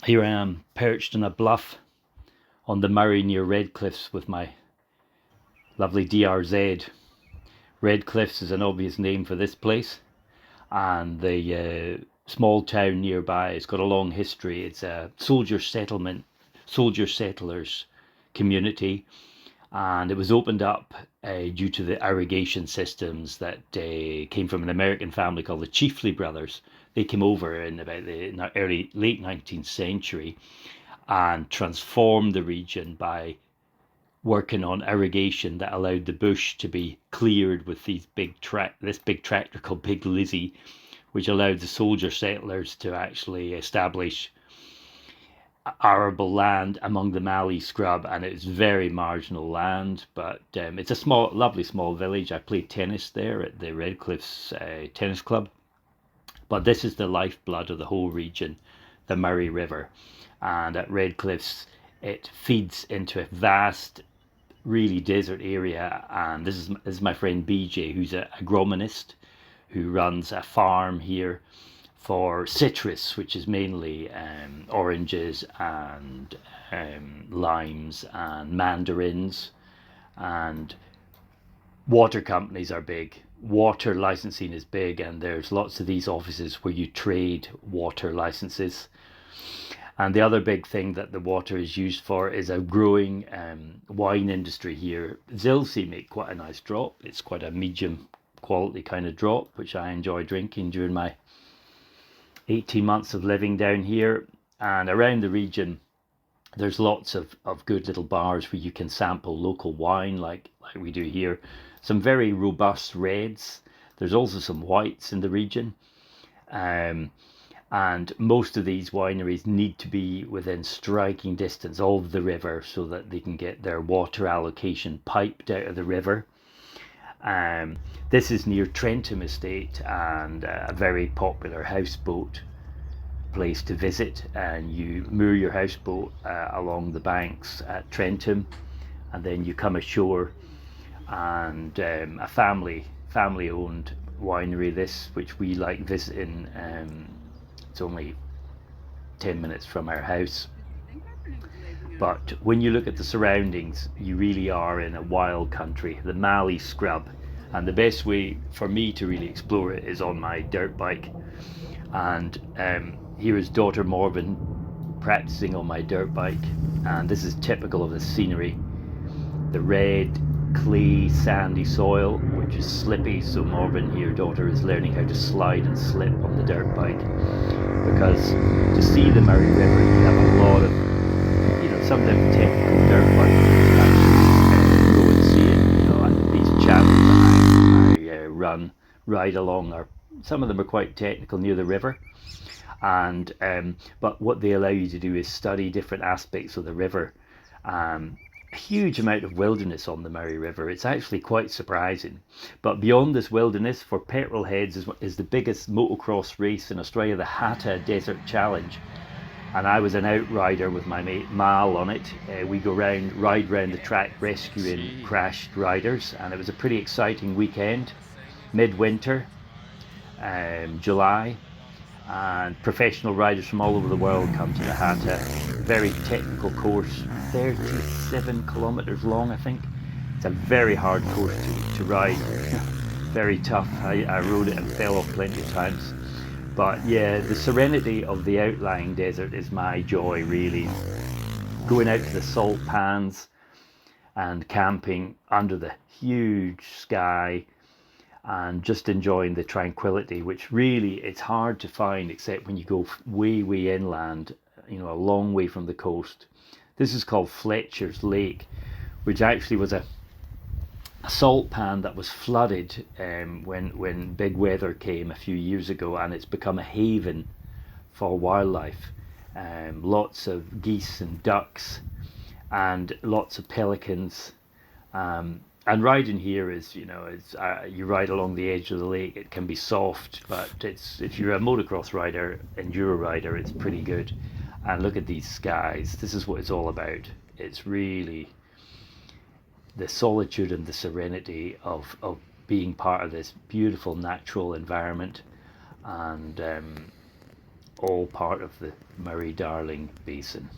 Here I am perched on a bluff on the Murray near Redcliffs with my lovely DRZ. Redcliffs is an obvious name for this place, and the small town nearby has got a long history. It's a soldier settlers community, and it was opened up due to the irrigation systems that came from an American family called the Chiefley brothers. They came over in about the late 19th century and transformed the region by working on irrigation that allowed the bush to be cleared with this big tractor called Big Lizzie, which allowed the soldier settlers to actually establish arable land among the Mallee scrub, and it's very marginal land, but it's a lovely small village. I played tennis there at the Redcliffs Tennis Club, but this is the lifeblood of the whole region, the Murray River, and at Redcliffs it feeds into a vast, really desert area, and this is my friend BJ, who's an agronomist who runs a farm here for citrus, which is mainly oranges and limes and mandarins. And water companies are big. Water licensing is big, and there's lots of these offices where you trade water licenses. And the other big thing that the water is used for is a growing wine industry here. Zilsi make quite a nice drop. It's quite a medium quality kind of drop, which I enjoy drinking during my 18 months of living down here. And around the region, there's lots of good little bars where you can sample local wine like we do here. Some very robust reds. There's also some whites in the region. And most of these wineries need to be within striking distance of the river so that they can get their water allocation piped out of the river. This is near Trentham Estate, and a very popular houseboat place to visit, and you moor your houseboat along the banks at Trentham, and then you come ashore, and a family owned winery, this, which we like visiting. It's only 10 minutes from our house, but when you look at the surroundings, you really are in a wild country, the Mallee scrub. And the best way for me to really explore it is on my dirt bike. And here is daughter Morven practicing on my dirt bike, and this is typical of the scenery. The red clay sandy soil, which is slippy, so Morven here, daughter, is learning how to slide and slip on the dirt bike, because to see the Murray River you have a lot of, sometimes technical dirt bikes actually go and see it. And these channels that I ride along are, some of them are quite technical near the river, and but what they allow you to do is study different aspects of the river. A huge amount of wilderness on the Murray River. It's actually quite surprising. But beyond this wilderness, for petrol heads, is the biggest motocross race in Australia, the Hatta Desert Challenge. And I was an outrider with my mate Mal on it. We ride round the track rescuing crashed riders, and it was a pretty exciting weekend, midwinter, July, and professional riders from all over the world come to the Hatta. Very technical course, 37 kilometers long, I think. It's a very hard course to ride, very tough. I rode it and fell off plenty of times. But yeah, the serenity of the outlying desert is my joy, really. Going out to the salt pans and camping under the huge sky and just enjoying the tranquility, which really it's hard to find except when you go way inland, a long way from the coast. This is called Fletcher's Lake, which actually was a salt pan that was flooded when big weather came a few years ago, and it's become a haven for wildlife. Lots of geese and ducks and lots of pelicans. And riding here is, you ride along the edge of the lake. It can be soft, but if you're a motocross rider, enduro rider, it's pretty good. And look at these skies. This is what it's all about. It's really the solitude and the serenity of being part of this beautiful natural environment. And all part of the Murray-Darling Basin.